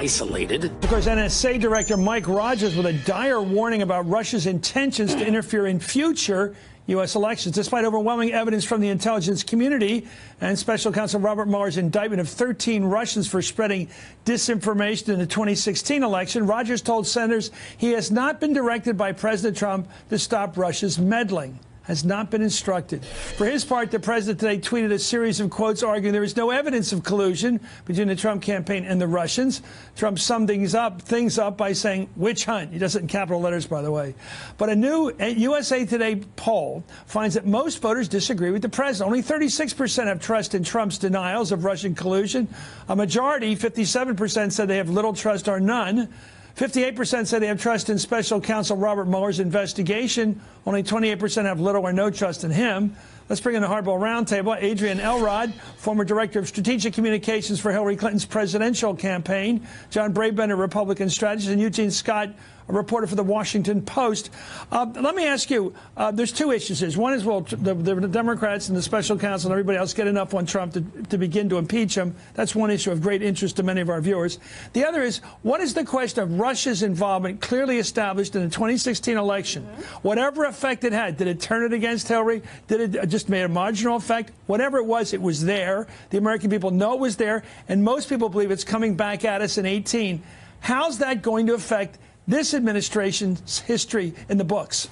isolated. Of course, NSA Director Mike Rogers with a dire warning about Russia's intentions to interfere in future U.S. elections, despite overwhelming evidence from the intelligence community and Special Counsel Robert Mueller's indictment of 13 Russians for spreading disinformation in the 2016 election. Rogers told senators he has not been directed by President Trump to stop Russia's meddling. Has not been instructed. For his part, the president today tweeted a series of quotes arguing there is no evidence of collusion between the Trump campaign and the Russians. Trump summed things up by saying witch hunt. He does it in capital letters, by the way. But a new USA Today poll finds that most voters disagree with the president. Only 36% have trust in Trump's denials of Russian collusion. A majority, 57%, said they have little trust or none. 58% said they have trust in Special Counsel Robert Mueller's investigation. Only 28% have little or no trust in him. Let's bring in the Hardball Roundtable. Adrian Elrod, former Director of Strategic Communications for Hillary Clinton's presidential campaign. John Brabender, Republican strategist. And Eugene Scott, a reporter for the Washington Post. Let me ask you, there's two issues. One is, well, the Democrats and the special counsel and everybody else get enough on Trump to begin to impeach him. That's one issue of great interest to many of our viewers. The other is, what is the question of Russia's involvement clearly established in the 2016 election? Whatever effect it had, did it turn it against Hillary? Did it just made a marginal effect? Whatever it was there. The American people know it was there, and most people believe it's coming back at us in 18. How's that going to affect this administration's history in the books?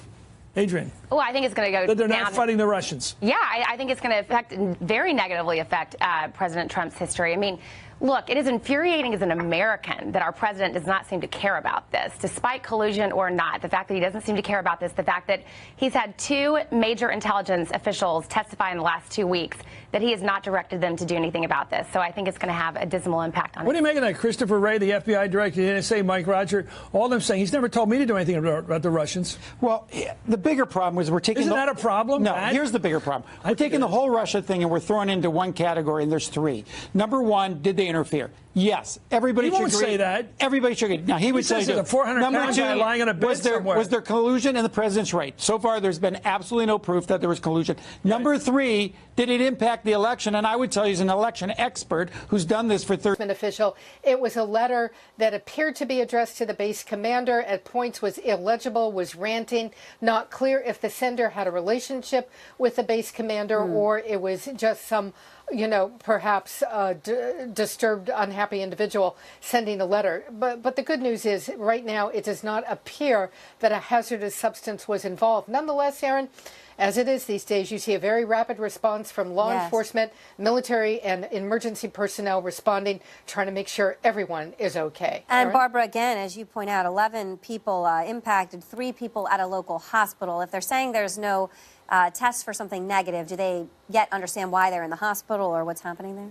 Adrian. Oh, I think it's going to go that they're down. not fighting the Russians. Yeah, I think it's going to very negatively affect President Trump's history. I mean, look, it is infuriating as an American that our president does not seem to care about this, despite collusion or not. The fact that he doesn't seem to care about this, the fact that he's had two major intelligence officials testify in the last 2 weeks that he has not directed them to do anything about this. So I think it's going to have a dismal impact on What do you make of that? Christopher Wray, the FBI director, the NSA, Mike Rogers, all of them saying he's never told me to do anything about the Russians. Well, the bigger problem is we're taking... Isn't that a problem? No, here's the bigger problem. We're taking the whole Russia thing and we're throwing into one category, and there's three. Number one, did they interfere? Yes. Everybody should agree. He won't say that. Everybody should agree. Now, he would say... He's a 400-pound guy lying on a bed somewhere. Was there collusion? And the president's right. So far, there's been absolutely no proof that there was collusion. Number three, did it impact the election? And I would tell you, as an election expert who's done this for 30 official, it was a letter that appeared to be addressed to the base commander. At points was illegible, was ranting, not clear if the sender had a relationship with the base commander or it was just some, you know, perhaps disturbed, unhappy individual sending a letter. But the good news is right now it does not appear that a hazardous substance was involved. Nonetheless, Aaron, as it is these days, you see a very rapid response from law enforcement, military, and emergency personnel responding, trying to make sure everyone is okay. And Aaron? Barbara, again, as you point out, 11 people impacted, 3 people at a local hospital. If they're saying there's no test for something negative, do they yet understand why they're in the hospital or what's happening there?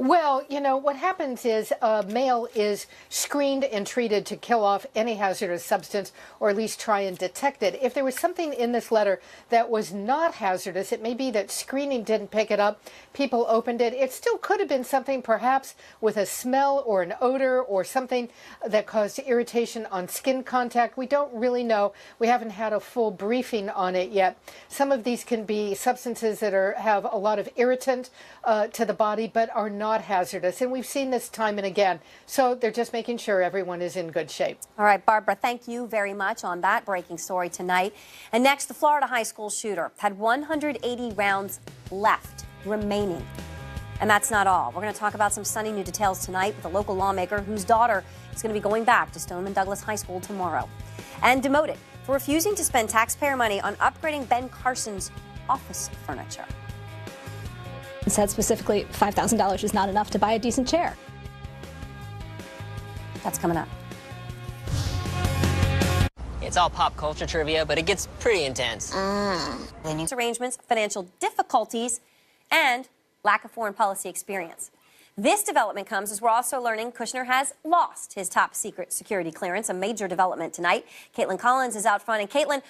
Well, you know, what happens is a male is screened and treated to kill off any hazardous substance, or at least try and detect it. If there was something in this letter that was not hazardous, it may be that screening didn't pick it up, people opened it. It still could have been something perhaps with a smell or an odor or something that caused irritation on skin contact. We don't really know. We haven't had a full briefing on it yet. Some of these can be substances that have a lot of irritant to the body, but are not hazardous. And we've seen this time and again. So they're just making sure everyone is in good shape. All right, Barbara, thank you very much on that breaking story tonight. And next, the Florida high school shooter had 180 rounds left remaining. And that's not all. We're going to talk about some stunning new details tonight with a local lawmaker whose daughter is going to be going back to Stoneman Douglas High School tomorrow. And demoted for refusing to spend taxpayer money on upgrading Ben Carson's office furniture. Said specifically $5,000 is not enough to buy a decent chair. That's coming up. It's all pop culture trivia, but it gets pretty intense. Arrangements, financial difficulties, and lack of foreign policy experience. This development comes as we're also learning Kushner has lost his top secret security clearance, a major development tonight. Caitlin Collins is out front. And Caitlin,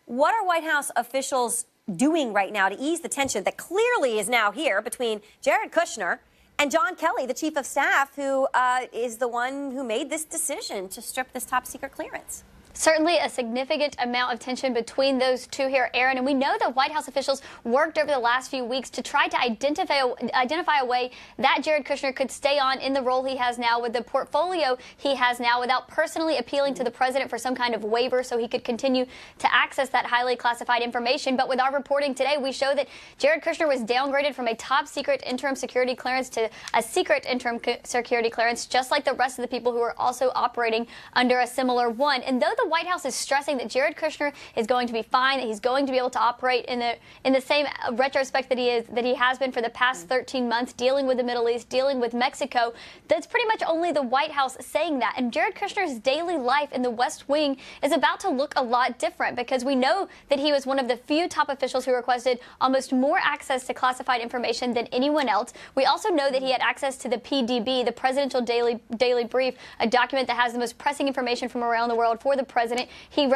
what are White House officials doing right now to ease the tension that clearly is now here between Jared Kushner and John Kelly, the chief of staff, who is the one who made this decision to strip this top secret clearance? Certainly a significant amount of tension between those two here, Aaron. And we know that White House officials worked over the last few weeks to try to identify a way that Jared Kushner could stay on in the role he has now with the portfolio he has now without personally appealing to the president for some kind of waiver so he could continue to access that highly classified information. But with our reporting today, we show that Jared Kushner was downgraded from a top secret interim security clearance to a secret interim security clearance, just like the rest of the people who are also operating under a similar one. And though the White House is stressing that Jared Kushner is going to be fine, that he's going to be able to operate in the same retrospect that he has been for the past 13 months, dealing with the Middle East, dealing with Mexico. That's pretty much only the White House saying that. And Jared Kushner's daily life in the West Wing is about to look a lot different, because we know that he was one of the few top officials who requested almost more access to classified information than anyone else. We also know that he had access to the PDB, the Presidential Daily Brief, a document that has the most pressing information from around the world for the president. He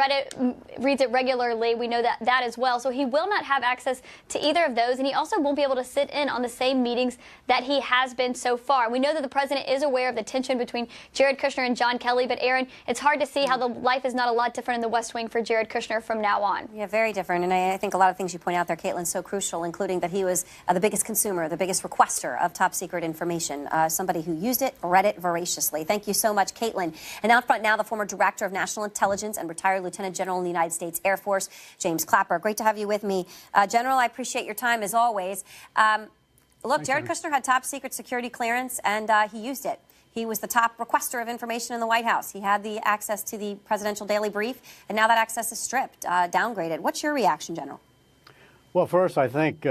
reads it regularly. We know that as well. So he will not have access to either of those, and he also won't be able to sit in on the same meetings that he has been so far. We know that the president is aware of the tension between Jared Kushner and John Kelly, but Aaron, it's hard to see how the life is not a lot different in the West Wing for Jared Kushner from now on. Yeah, very different. And I think a lot of things you point out there, Caitlin, so crucial, including that he was the biggest consumer, the biggest requester of top secret information, somebody who used it, read it voraciously. Thank you so much, Caitlin. And out front now, the former director of national intelligence and retired Lieutenant General in the United States Air Force, James Clapper. Great to have you with me. General, I appreciate your time as always. Look, Jared Kushner had top secret security clearance, and he used it. He was the top requester of information in the White House. He had the access to the Presidential Daily Brief, and now that access is stripped, downgraded. What's your reaction, General? Well, first, I think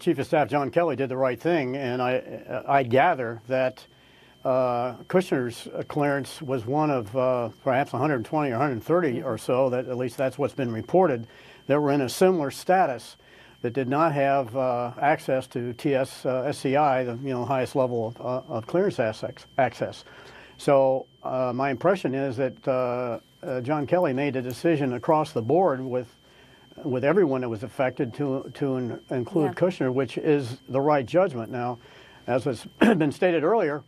Chief of Staff John Kelly did the right thing, and I gather that Kushner's clearance was one of perhaps 120 or 130 or so, that at least that's what's been reported, that were in a similar status that did not have access to SCI, the highest level of clearance access. So my impression is that John Kelly made a decision across the board with everyone that was affected to include Kushner, which is the right judgment. Now, as has been stated earlier,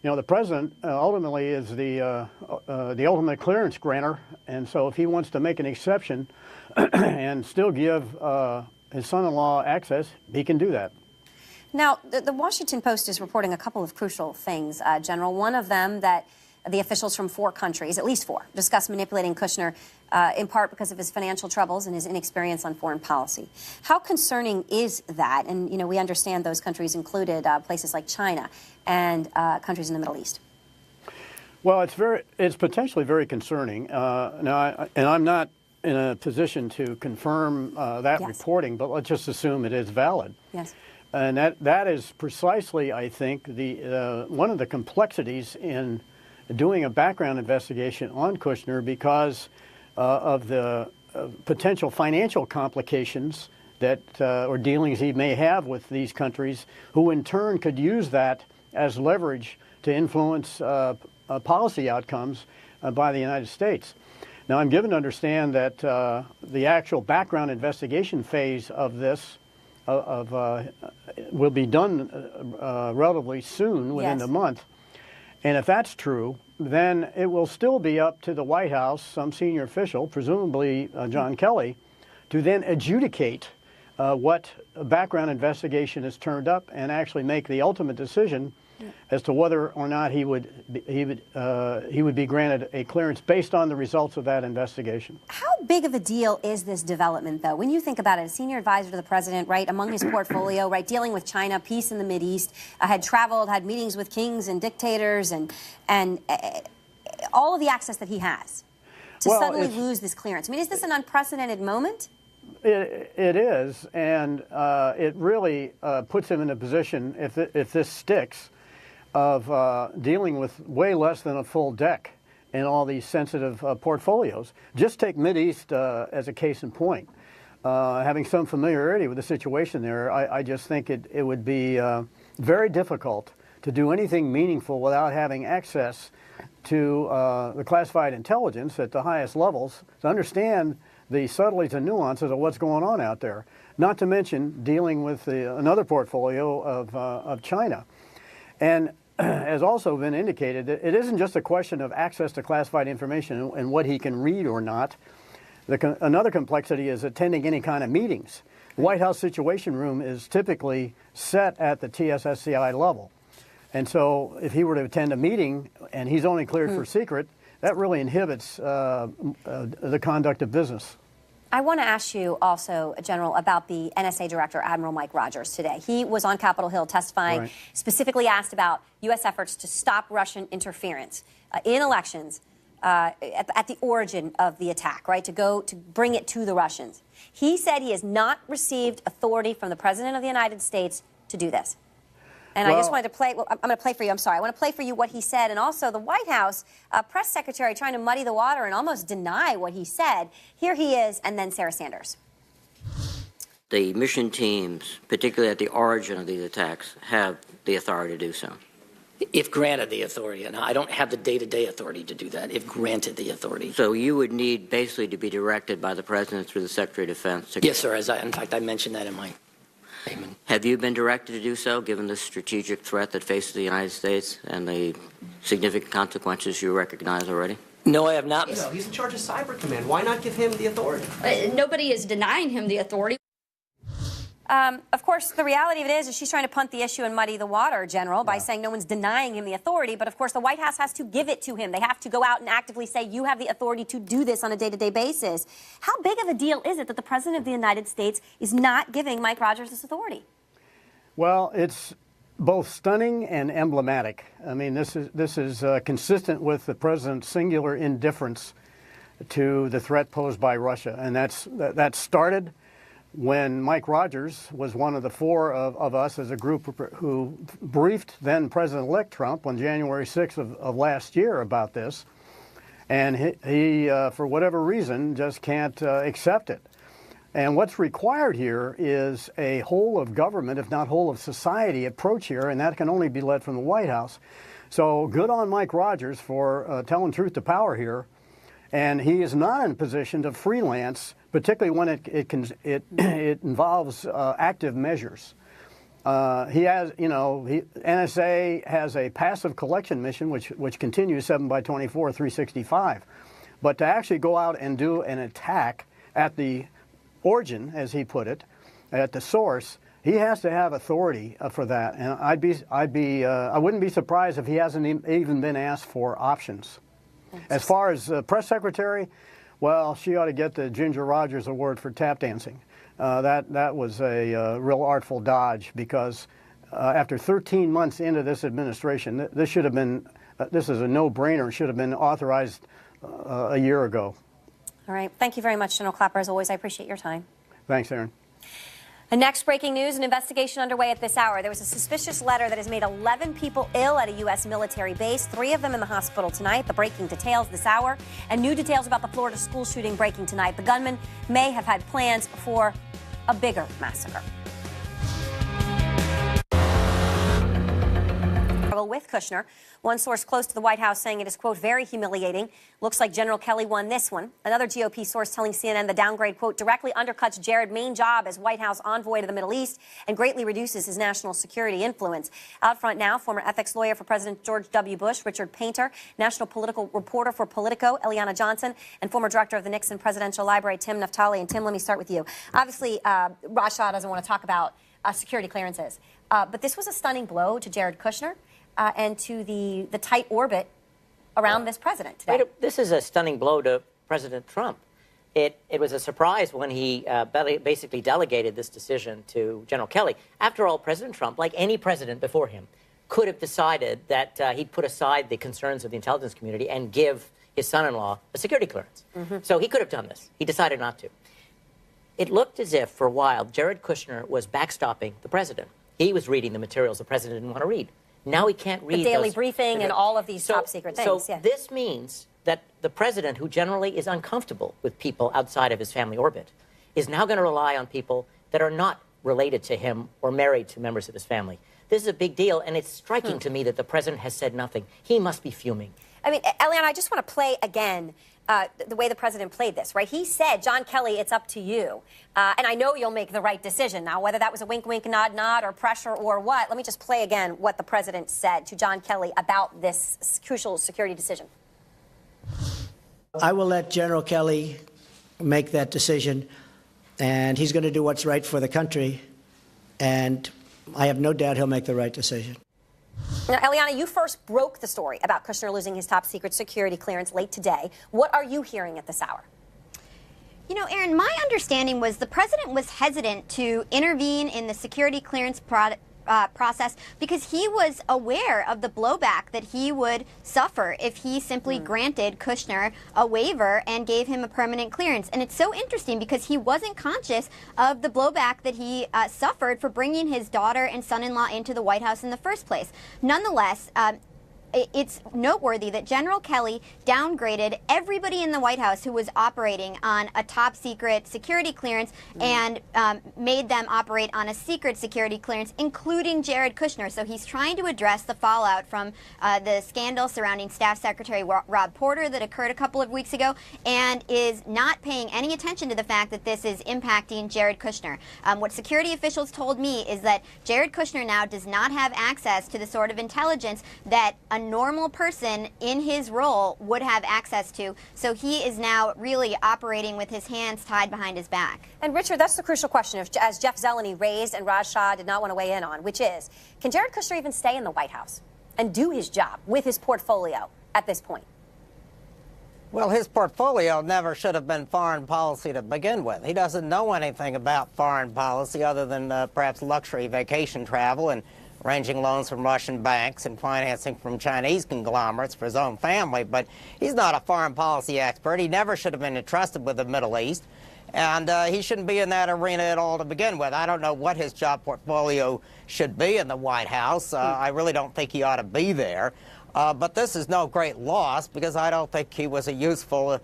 the president ultimately is the ultimate clearance granter, and so if he wants to make an exception and still give his son-in-law access, he can do that. Now, the Washington Post is reporting a couple of crucial things, General. One of them that the officials from 4 countries, at least 4, discussed manipulating Kushner in part because of his financial troubles and his inexperience on foreign policy. How concerning is that? And, we understand those countries included places like China and countries in the Middle East. Well, it's potentially very concerning. I'm not in a position to confirm that reporting, but let's just assume it is valid. Yes. And that is precisely, I think, one of the complexities in doing a background investigation on Kushner, because of the potential financial complications that or dealings he may have with these countries, who in turn could use that as leverage to influence policy outcomes by the United States. Now, I'm given to understand that the actual background investigation phase of this will be done relatively soon, within the month. And if that's true, then it will still be up to the White House, some senior official, presumably John Kelly, to then adjudicate what background investigation has turned up and actually make the ultimate decision as to whether or not he would be granted a clearance based on the results of that investigation. How big of a deal is this development, though? When you think about it, a senior advisor to the president, right, among his portfolio, right, dealing with China, peace in the Mideast, had traveled, had meetings with kings and dictators, and all of the access that he has to suddenly lose this clearance. I mean, is this an unprecedented moment? It is, and it really puts him in a position, if this sticks, of dealing with way less than a full deck in all these sensitive portfolios. Just take Mideast as a case in point. Having some familiarity with the situation there, I just think it would be very difficult to do anything meaningful without having access to the classified intelligence at the highest levels to understand the subtleties and nuances of what's going on out there, not to mention dealing with another portfolio of China. And has also been indicated, that it isn't just a question of access to classified information and what he can read or not. Another complexity is attending any kind of meetings. The White House Situation Room is typically set at the TSSCI level. And so if he were to attend a meeting and he's only cleared for secret, that really inhibits the conduct of business. I want to ask you also, General, about the NSA Director, Admiral Mike Rogers, today. He was on Capitol Hill testifying, specifically asked about U.S. efforts to stop Russian interference in elections at the origin of the attack, right, to bring it to the Russians. He said he has not received authority from the President of the United States to do this. And I just wanted to play, I'm going to play for you, I'm sorry. I want to play for you what he said, and also the White House press secretary trying to muddy the water and almost deny what he said. Here he is, and then Sarah Sanders. The mission teams, particularly at the origin of these attacks, have the authority to do so. If granted the authority, and I don't have the day-to-day authority to do that, if granted the authority. So you would need basically to be directed by the President through the Secretary of Defense. Yes, sir. In fact, I mentioned that in my statement. Have you been directed to do so, given the strategic threat that faces the United States and the significant consequences you recognize already? No, I have not. You know, he's in charge of Cyber Command. Why not give him the authority? Nobody is denying him the authority. Of course, the reality of it is she's trying to punt the issue and muddy the water, General, by saying no one's denying him the authority. But, of course, the White House has to give it to him. They have to go out and actively say, you have the authority to do this on a day-to-day basis. How big of a deal is it that the President of the United States is not giving Mike Rogers this authority? Well, it's both stunning and emblematic. I mean, this is consistent with the President's singular indifference to the threat posed by Russia. And that started when Mike Rogers was one of the four of us as a group who briefed then President-elect Trump on January 6th of last year about this. And he for whatever reason, just can't accept it. And what's required here is a whole of government, if not whole of society approach here, and that can only be led from the White House. So good on Mike Rogers for telling truth to power here. And he is not in a position to freelance, particularly when it involves active measures. He has, you know, NSA has a passive collection mission, which continues 7/24, 365. But to actually go out and do an attack at the origin, as he put it, at the source, he has to have authority for that. And I wouldn't be surprised if he hasn't even been asked for options. As far as press secretary, well, she ought to get the Ginger Rogers Award for tap dancing. That was a real artful dodge, because after 13 months into this administration, this should have been, this is a no-brainer, should have been authorized a year ago. All right. Thank you very much, General Clapper. As always, I appreciate your time. Thanks, Aaron. And next breaking news, an investigation underway at this hour. There was a suspicious letter that has made 11 people ill at a U.S. military base, 3 of them in the hospital tonight. The breaking details this hour, and new details about the Florida school shooting breaking tonight. The gunman may have had plans for a bigger massacre. With Kushner, one source close to the White House saying it is, quote, very humiliating. Looks like General Kelly won this one. Another GOP source telling CNN the downgrade, quote, directly undercuts Jared's main job as White House envoy to the Middle East and greatly reduces his national security influence. Out front now, former ethics lawyer for President George W. Bush, Richard Painter, national political reporter for Politico, Eliana Johnson, and former director of the Nixon Presidential Library, Tim Naftali. And Tim, let me start with you. Obviously, Raj Shah doesn't want to talk about security clearances, but this was a stunning blow to Jared Kushner. And to the tight orbit around this president today. This is a stunning blow to President Trump. It was a surprise when he basically delegated this decision to General Kelly. After all, President Trump, like any president before him, could have decided that he'd put aside the concerns of the intelligence community and give his son-in-law a security clearance. So he could have done this. He decided not to. It looked as if, for a while, Jared Kushner was backstopping the president. He was reading the materials the president didn't want to read. Now he can't read the daily briefing and all of these top secret things. So this means that the president, who generally is uncomfortable with people outside of his family orbit, is now going to rely on people that are not related to him or married to members of his family. This is a big deal, and it's striking to me that the president has said nothing. He must be fuming. I mean, Eliana, I just want to play again the way the president played this, right? He said, John Kelly, it's up to you. And I know you'll make the right decision. Now, whether that was a wink, wink, nod, nod, or pressure or what, let me just play again what the president said to John Kelly about this crucial security decision. I will let General Kelly make that decision, and he's going to do what's right for the country, and I have no doubt he'll make the right decision. Now, Eliana, you first broke the story about Kushner losing his top secret security clearance late today. What are you hearing at this hour? You know, Aaron, my understanding was the president was hesitant to intervene in the security clearance process because he was aware of the blowback that he would suffer if he simply granted Kushner a waiver and gave him a permanent clearance. And it's so interesting because he wasn't conscious of the blowback that he suffered for bringing his daughter and son-in-law into the White House in the first place. Nonetheless, it's noteworthy that General Kelly downgraded everybody in the White House who was operating on a top secret security clearance and made them operate on a secret security clearance, including Jared Kushner. So he's trying to address the fallout from the scandal surrounding Staff Secretary Rob Porter that occurred a couple of weeks ago, and is not paying any attention to the fact that this is impacting Jared Kushner. What security officials told me is that Jared Kushner now does not have access to the sort of intelligence that a normal person in his role would have access to. So he is now really operating with his hands tied behind his back. And Richard, that's the crucial question, as Jeff Zeleny raised and Raj Shah did not want to weigh in on, which is, can Jared Kushner even stay in the White House and do his job with his portfolio at this point? Well, his portfolio never should have been foreign policy to begin with. He doesn't know anything about foreign policy other than perhaps luxury vacation travel and arranging loans from Russian banks and financing from Chinese conglomerates for his own family. But he's not a foreign policy expert. He never should have been entrusted with the Middle East. And he shouldn't be in that arena at all to begin with. I don't know what his job portfolio should be in the White House. I really don't think he ought to be there. But this is no great loss because I don't think he was a useful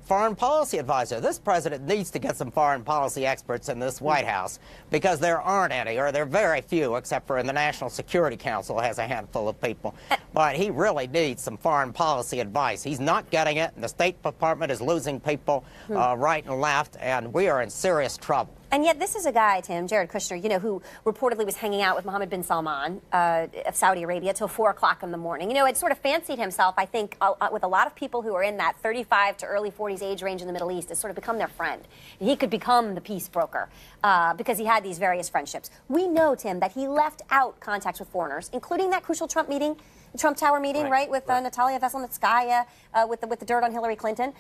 foreign policy advisor. This president needs to get some foreign policy experts in this White House because there aren't any, or there are very few, except for in the National Security Council has a handful of people. But he really needs some foreign policy advice. He's not getting it, and the State Department is losing people right and left, and we are in serious trouble. And yet this is a guy, Tim, Jared Kushner, you know, who reportedly was hanging out with Mohammed bin Salman of Saudi Arabia till 4 o'clock in the morning. You know, had sort of fancied himself, I think, with a lot of people who are in that 35 to early 40s age range in the Middle East, has sort of become their friend. And he could become the peace broker because he had these various friendships. We know, Tim, that he left out contacts with foreigners, including that crucial Trump meeting, the Trump Tower meeting, right, with Natalia Veselnitskaya, with the dirt on Hillary Clinton.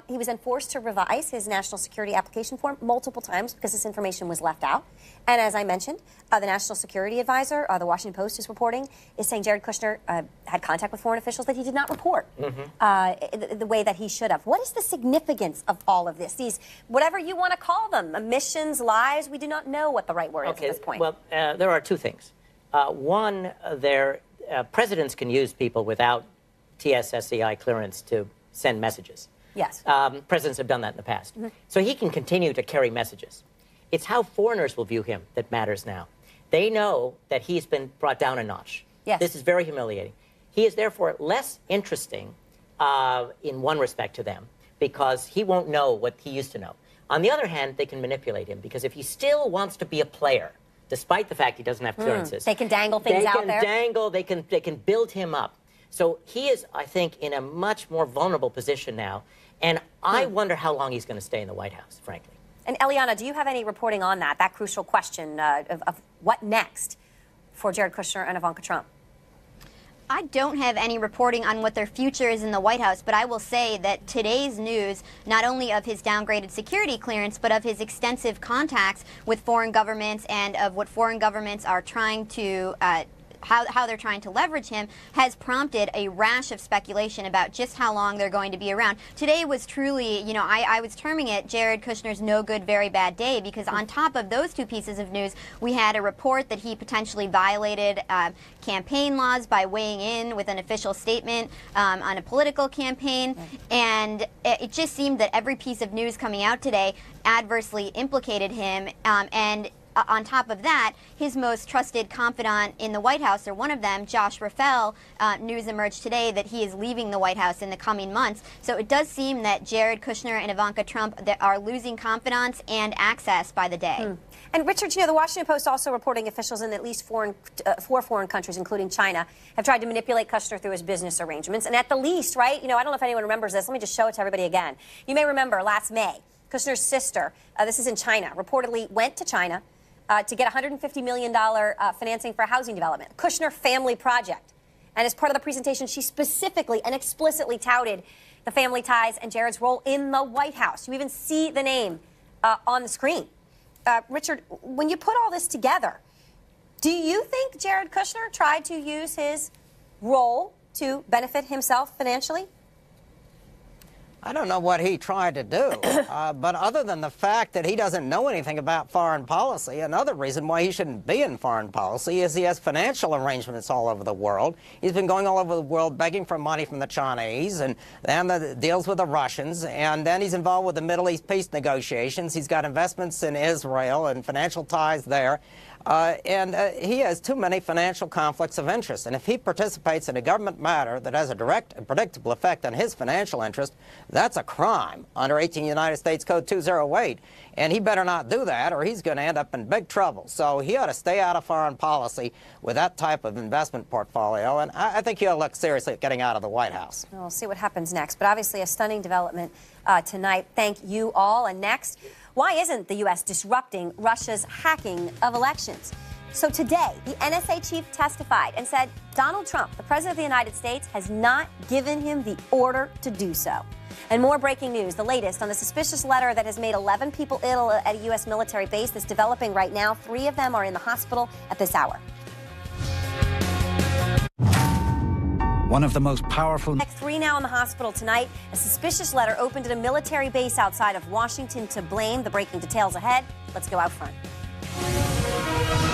He was then forced to revise his national security application form multiple times because this information was left out. And as I mentioned, the National Security Advisor, the Washington Post is reporting, is saying Jared Kushner had contact with foreign officials that he did not report the way that he should have. What is the significance of all of this? These, whatever you want to call them, omissions, lies, we do not know what the right word is at this point. Well, there are two things. One, presidents can use people without TSSCI clearance to send messages. Yes. Presidents have done that in the past. So he can continue to carry messages. It's how foreigners will view him that matters now. They know that he's been brought down a notch. Yes. This is very humiliating. He is therefore less interesting in one respect to them because he won't know what he used to know. On the other hand, they can manipulate him because if he still wants to be a player, despite the fact he doesn't have clearances. They can dangle things out there. They can build him up. So he is, I think, in a much more vulnerable position now. And I wonder how long he's going to stay in the White House, frankly. And Eliana, do you have any reporting on that crucial question of what next for Jared Kushner and Ivanka Trump? I don't have any reporting on what their future is in the White House, but I will say that today's news, not only of his downgraded security clearance, but of his extensive contacts with foreign governments and of what foreign governments are trying to how they're trying to leverage him, has prompted a rash of speculation about just how long they're going to be around. Today was truly, you know, I was terming it Jared Kushner's no good, very bad day, because on top of those two pieces of news, we had a report that he potentially violated campaign laws by weighing in with an official statement on a political campaign. And it just seemed that every piece of news coming out today adversely implicated him. And on top of that, his most trusted confidant in the White House, or one of them, Josh Rafael, news emerged today that he is leaving the White House in the coming months. So it does seem that Jared Kushner and Ivanka Trump are losing confidants and access by the day. And Richard, you know, the Washington Post also reporting officials in at least four foreign countries, including China, have tried to manipulate Kushner through his business arrangements. And at the least, right, you know, I don't know if anyone remembers this. Let me just show it to everybody again. You may remember last May, Kushner's sister, this is in China, reportedly went to China to get $150 million financing for housing development, Kushner Family Project. And as part of the presentation, she specifically and explicitly touted the family ties and Jared's role in the White House. You even see the name on the screen. Richard, when you put all this together, do you think Jared Kushner tried to use his role to benefit himself financially? I don't know what he tried to do, but other than the fact that he doesn't know anything about foreign policy, another reason why he shouldn't be in foreign policy is he has financial arrangements all over the world. He's been going all over the world begging for money from the Chinese and the deals with the Russians, and then he's involved with the Middle East peace negotiations. He's got investments in Israel and financial ties there. He has too many financial conflicts of interest. And if he participates in a government matter that has a direct and predictable effect on his financial interest, that's a crime under 18 United States Code 208. And he better not do that, or he's going to end up in big trouble. So he ought to stay out of foreign policy with that type of investment portfolio. And I think he'll look seriously at getting out of the White House. We'll see what happens next. But obviously a stunning development tonight. Thank you all. And next, why isn't the U.S. disrupting Russia's hacking of elections? So today, the NSA chief testified and said Donald Trump, the president of the United States, has not given him the order to do so. And more breaking news, the latest on the suspicious letter that has made 11 people ill at a U.S. military base that's developing right now. 3 of them are in the hospital at this hour. One of the most powerful. 3 now in the hospital tonight. A suspicious letter opened at a military base outside of Washington to blame. The breaking details ahead. Let's go out front.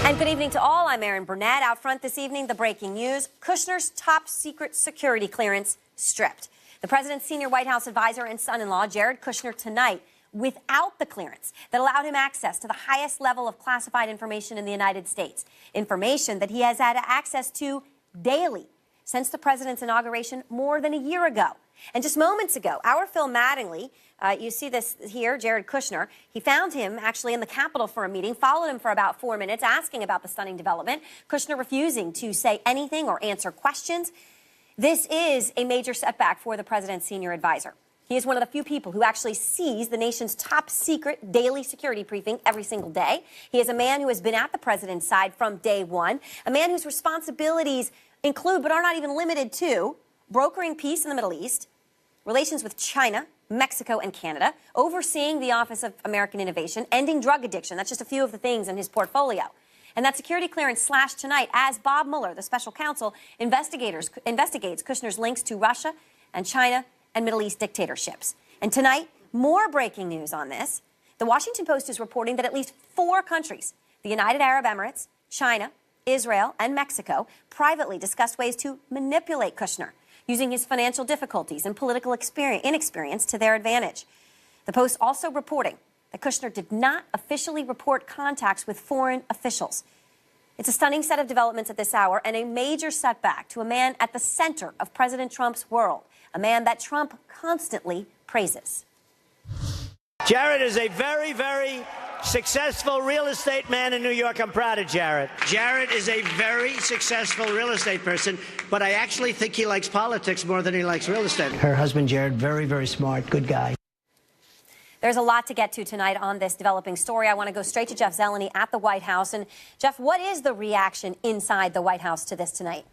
And good evening to all. I'm Erin Burnett. Out front this evening, the breaking news. Kushner's top secret security clearance stripped. The president's senior White House advisor and son-in-law, Jared Kushner, tonight without the clearance that allowed him access to the highest level of classified information in the United States. Information that he has had access to daily since the president's inauguration more than a year ago. And just moments ago, our Phil Mattingly, you see this here, Jared Kushner, he found him actually in the Capitol for a meeting, followed him for about 4 minutes, asking about the stunning development. Kushner refusing to say anything or answer questions. This is a major setback for the president's senior advisor. He is one of the few people who actually sees the nation's top secret daily security briefing every single day. He is a man who has been at the president's side from day one, a man whose responsibilities include, but are not even limited to, brokering peace in the Middle East, relations with China, Mexico, and Canada, overseeing the Office of American Innovation, ending drug addiction. That's just a few of the things in his portfolio. And that security clearance slashed tonight as Bob Mueller, the special counsel, investigates Kushner's links to Russia and China and Middle East dictatorships. And tonight, more breaking news on this. The Washington Post is reporting that at least 4 countries, the United Arab Emirates, China, Israel, and Mexico, privately discussed ways to manipulate Kushner, using his financial difficulties and political inexperience to their advantage. The Post also reporting that Kushner did not officially report contacts with foreign officials. It's a stunning set of developments at this hour and a major setback to a man at the center of President Trump's world, a man that Trump constantly praises. Jared is a very, very successful real estate man in New York. I'm proud of Jared. Jared is a very successful real estate person, but I actually think he likes politics more than he likes real estate. Her husband, Jared, very, very smart, good guy. There's a lot to get to tonight on this developing story. I want to go straight to Jeff Zeleny at the White House. And Jeff, what is the reaction inside the White House to this tonight?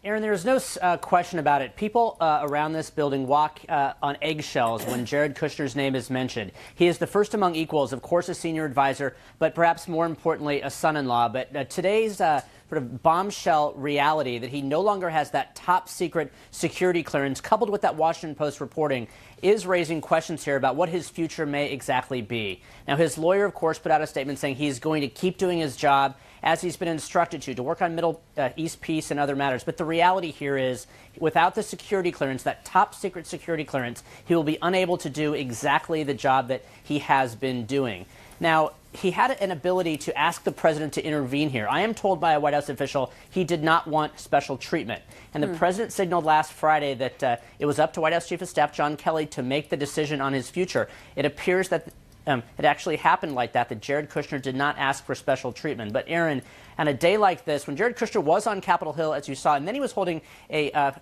Aaron, there's no question about it. People around this building walk on eggshells when Jared Kushner's name is mentioned. He is the first among equals, of course, a senior advisor, but perhaps more importantly, a son-in-law. But today's sort of bombshell reality that he no longer has that top secret security clearance, coupled with that Washington Post reporting, is raising questions here about what his future may exactly be. Now, his lawyer, of course, put out a statement saying he's going to keep doing his job as he's been instructed to work on Middle East peace and other matters. But the reality here is, without the security clearance, that top secret security clearance, he will be unable to do exactly the job that he has been doing. Now, he had an ability to ask the president to intervene here. I am told by a White House official he did not want special treatment. And the president signaled last Friday that it was up to White House Chief of Staff John Kelly to make the decision on his future. It appears that it actually happened like that Jared Kushner did not ask for special treatment. But Aaron, on a day like this, when Jared Kushner was on Capitol Hill, as you saw, and then he was holding a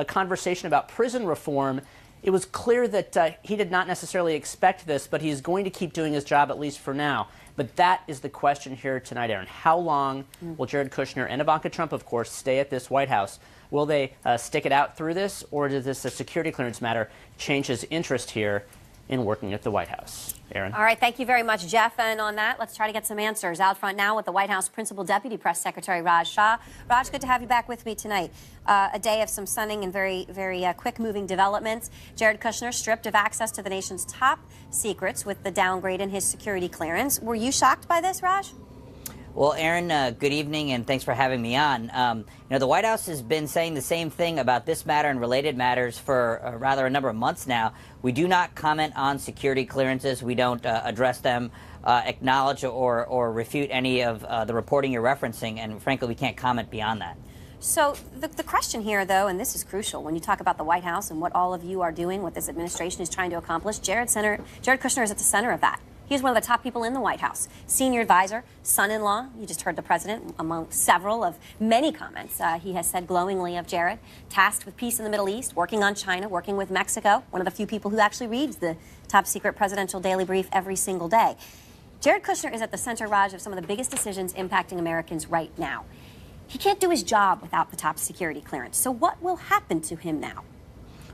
conversation about prison reform, it was clear that he did not necessarily expect this, but he's going to keep doing his job, at least for now. But that is the question here tonight, Aaron. How long will Jared Kushner and Ivanka Trump, of course, stay at this White House? Will they stick it out through this, or does this security clearance matter change his interest here in working at the White House? Aaron. All right, thank you very much, Jeff. And on that, let's try to get some answers. Out front now with the White House Principal Deputy Press Secretary Raj Shah. Raj, good to have you back with me tonight. A day of some stunning and very quick-moving developments. Jared Kushner stripped of access to the nation's top secrets with the downgrade in his security clearance. Were you shocked by this, Raj? Well, Aaron, good evening, and thanks for having me on. The White House has been saying the same thing about this matter and related matters for rather a number of months now. We do not comment on security clearances. We don't address them, acknowledge or refute any of the reporting you're referencing, and frankly, we can't comment beyond that. So the question here, though, and this is crucial when you talk about the White House and what all of you are doing, what this administration is trying to accomplish, Jared Kushner is at the center of that. He's one of the top people in the White House. Senior advisor, son-in-law. You just heard the president among several of many comments he has said glowingly of Jared. Tasked with peace in the Middle East, working on China, working with Mexico. One of the few people who actually reads the top secret presidential daily brief every single day. Jared Kushner is at the center, Raj, of some of the biggest decisions impacting Americans right now. He can't do his job without the top security clearance. So what will happen to him now?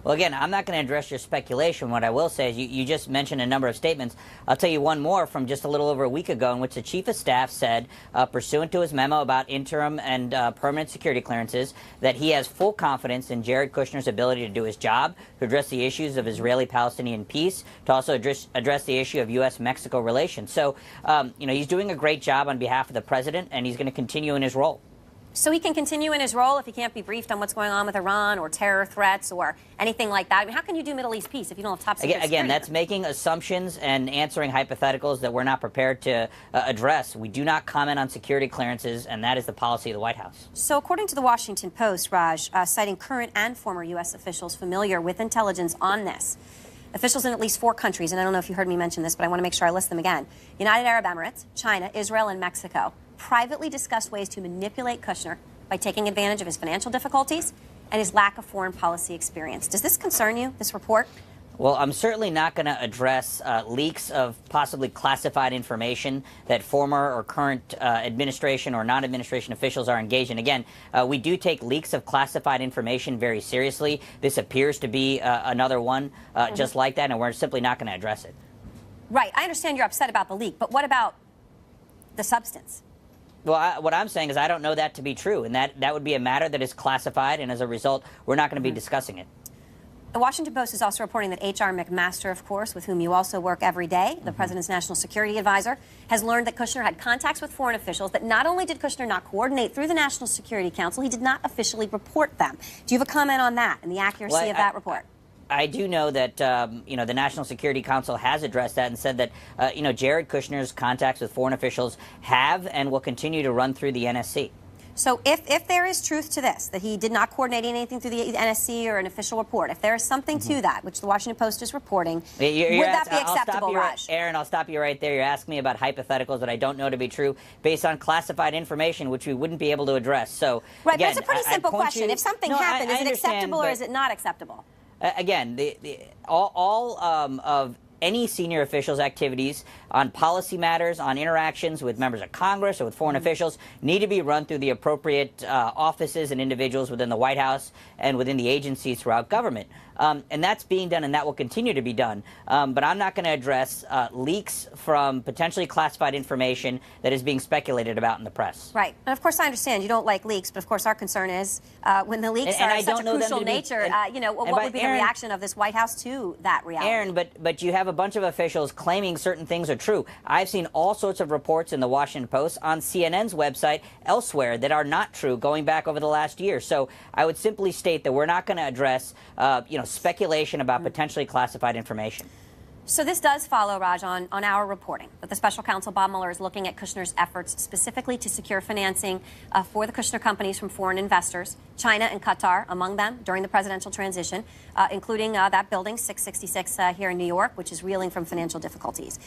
Well, again, I'm not going to address your speculation. What I will say is you just mentioned a number of statements. I'll tell you one more from just a little over a week ago in which the Chief of Staff said, pursuant to his memo about interim and permanent security clearances, that he has full confidence in Jared Kushner's ability to do his job, to address the issues of Israeli-Palestinian peace, to also address the issue of U.S.-Mexico relations. So, he's doing a great job on behalf of the president, and he's going to continue in his role. So he can continue in his role if he can't be briefed on what's going on with Iran or terror threats or anything like that? I mean, how can you do Middle East peace if you don't have top secret security? Again, that's making assumptions and answering hypotheticals that we're not prepared to address. We do not comment on security clearances, and that is the policy of the White House. So according to the Washington Post, Raj, citing current and former U.S. officials familiar with intelligence on this, officials in at least 4 countries, and I don't know if you heard me mention this, but I want to make sure I list them again. United Arab Emirates, China, Israel, and Mexico privately discussed ways to manipulate Kushner by taking advantage of his financial difficulties and his lack of foreign policy experience. Does this concern you, this report? Well, I'm certainly not going to address leaks of possibly classified information that former or current administration or non-administration officials are engaged in. Again, we do take leaks of classified information very seriously. This appears to be another one just like that, and we're simply not going to address it. Right. I understand you're upset about the leak, but what about the substance? Well, what I'm saying is I don't know that to be true, and that would be a matter that is classified, and as a result, we're not going to be discussing it. The Washington Post is also reporting that H.R. McMaster, of course, with whom you also work every day, the president's national security advisor, has learned that Kushner had contacts with foreign officials, that not only did Kushner not coordinate through the National Security Council, he did not officially report them. Do you have a comment on that and the accuracy of that report? I do know that, the National Security Council has addressed that and said that, Jared Kushner's contacts with foreign officials have and will continue to run through the NSC. So if there is truth to this, that he did not coordinate anything through the NSC or an official report, if there is something to that, which the Washington Post is reporting, would that be acceptable, Raj? Aaron, I'll stop you right there. You're asking me about hypotheticals that I don't know to be true based on classified information, which we wouldn't be able to address. So, right, again, but it's a pretty simple question. If something happened, is it acceptable or is it not acceptable? Again, all of any senior officials' activities on policy matters, on interactions with members of Congress or with foreign officials need to be run through the appropriate offices and individuals within the White House and within the agencies throughout government. And that's being done, and that will continue to be done. But I'm not going to address leaks from potentially classified information that is being speculated about in the press. Right. And, of course, I understand you don't like leaks, but, of course, our concern is when the leaks are of such a crucial nature, what would be the reaction of this White House to that reality? Aaron, but you have a bunch of officials claiming certain things are true. I've seen all sorts of reports in the Washington Post, on CNN's website, elsewhere, that are not true going back over the last year. So I would simply state that we're not going to address, speculation about potentially classified information. So this does follow, Raj, on our reporting that the special counsel Bob Mueller is looking at Kushner's efforts specifically to secure financing for the Kushner companies from foreign investors, China and Qatar among them, during the presidential transition, including that building, 666 here in New York, which is reeling from financial difficulties.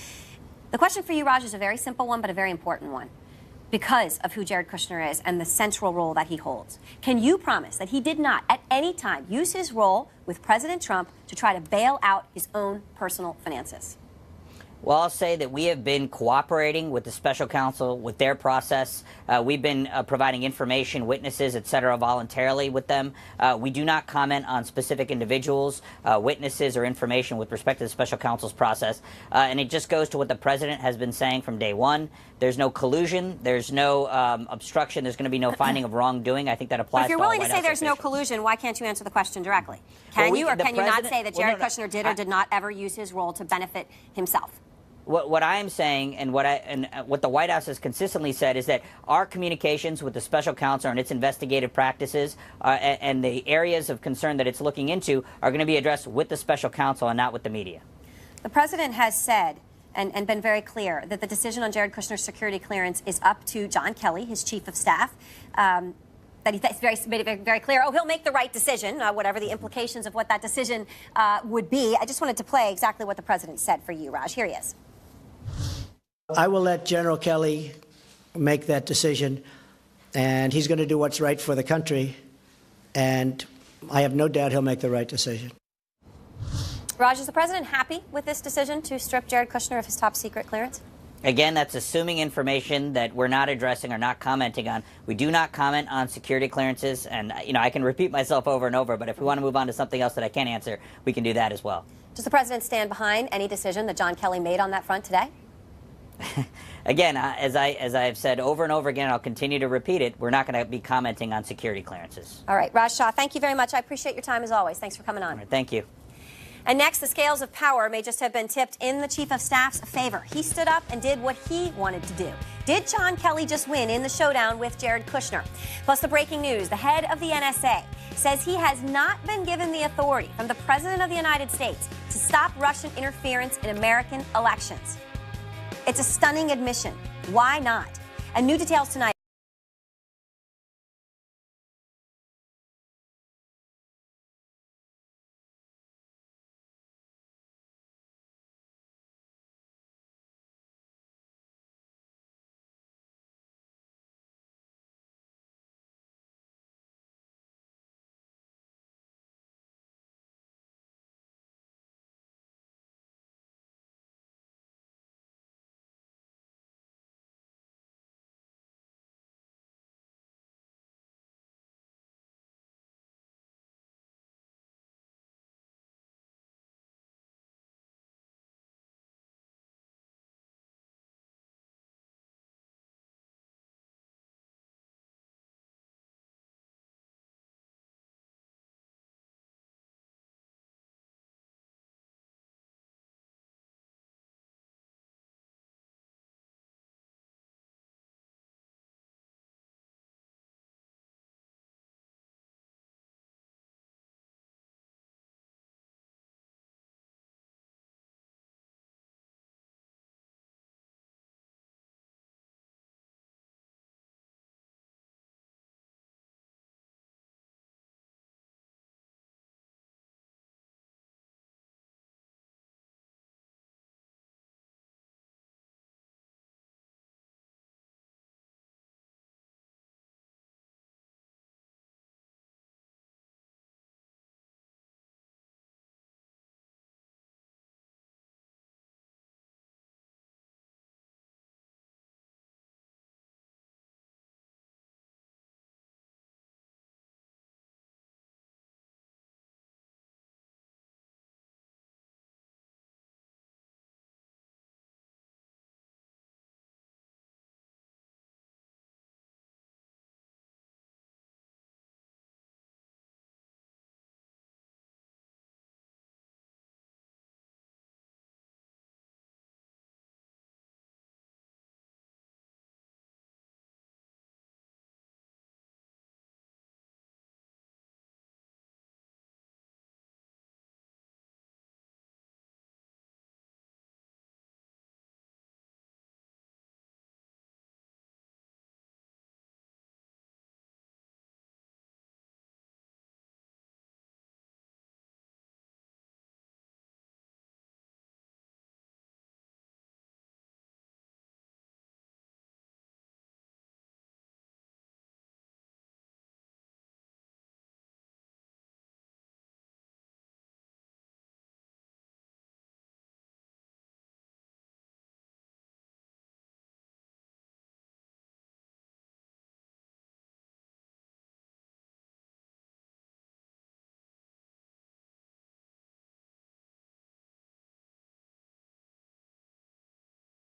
The question for you, Raj, is a very simple one, but a very important one. Because of who Jared Kushner is and the central role that he holds, can you promise that he did not at any time use his role with President Trump to try to bail out his own personal finances? Well, I'll say that we have been cooperating with the special counsel, with their process. We've been providing information, witnesses, et cetera, voluntarily with them. We do not comment on specific individuals, witnesses, or information with respect to the special counsel's process. And it just goes to what the president has been saying from day one. There's no collusion. There's no obstruction. There's going to be no finding of wrongdoing. I think that applies to all White House officials. But if you're willing to say there's no collusion, why can't you answer the question directly? Can you or can you not say that Jared Kushner did or did not ever use his role to benefit himself? What I am saying and what the White House has consistently said is that our communications with the special counsel and its investigative practices and the areas of concern that it's looking into are going to be addressed with the special counsel and not with the media. The president has said and been very clear that the decision on Jared Kushner's security clearance is up to John Kelly, his chief of staff. That he's made it very clear, he'll make the right decision, whatever the implications of what that decision would be. I just wanted to play exactly what the president said for you, Raj. Here he is. I will let General Kelly make that decision, and he's going to do what's right for the country, and I have no doubt he'll make the right decision. Raj, is the president happy with this decision to strip Jared Kushner of his top secret clearance? Again, that's assuming information that we're not addressing or not commenting on. We do not comment on security clearances, and I can repeat myself over and over, but if we want to move on to something else that I can answer, we can do that as well. Does the president stand behind any decision that John Kelly made on that front today? Again, as I've said over and over again, I'll continue to repeat it, we're not going to be commenting on security clearances. All right, Raj Shah, thank you very much. I appreciate your time as always. Thanks for coming on. All right, thank you. And next, the scales of power may just have been tipped in the chief of staff's favor. He stood up and did what he wanted to do. Did John Kelly just win in the showdown with Jared Kushner? Plus the breaking news, the head of the NSA says he has not been given the authority from the President of the United States to stop Russian interference in American elections. It's a stunning admission. Why not? And new details tonight.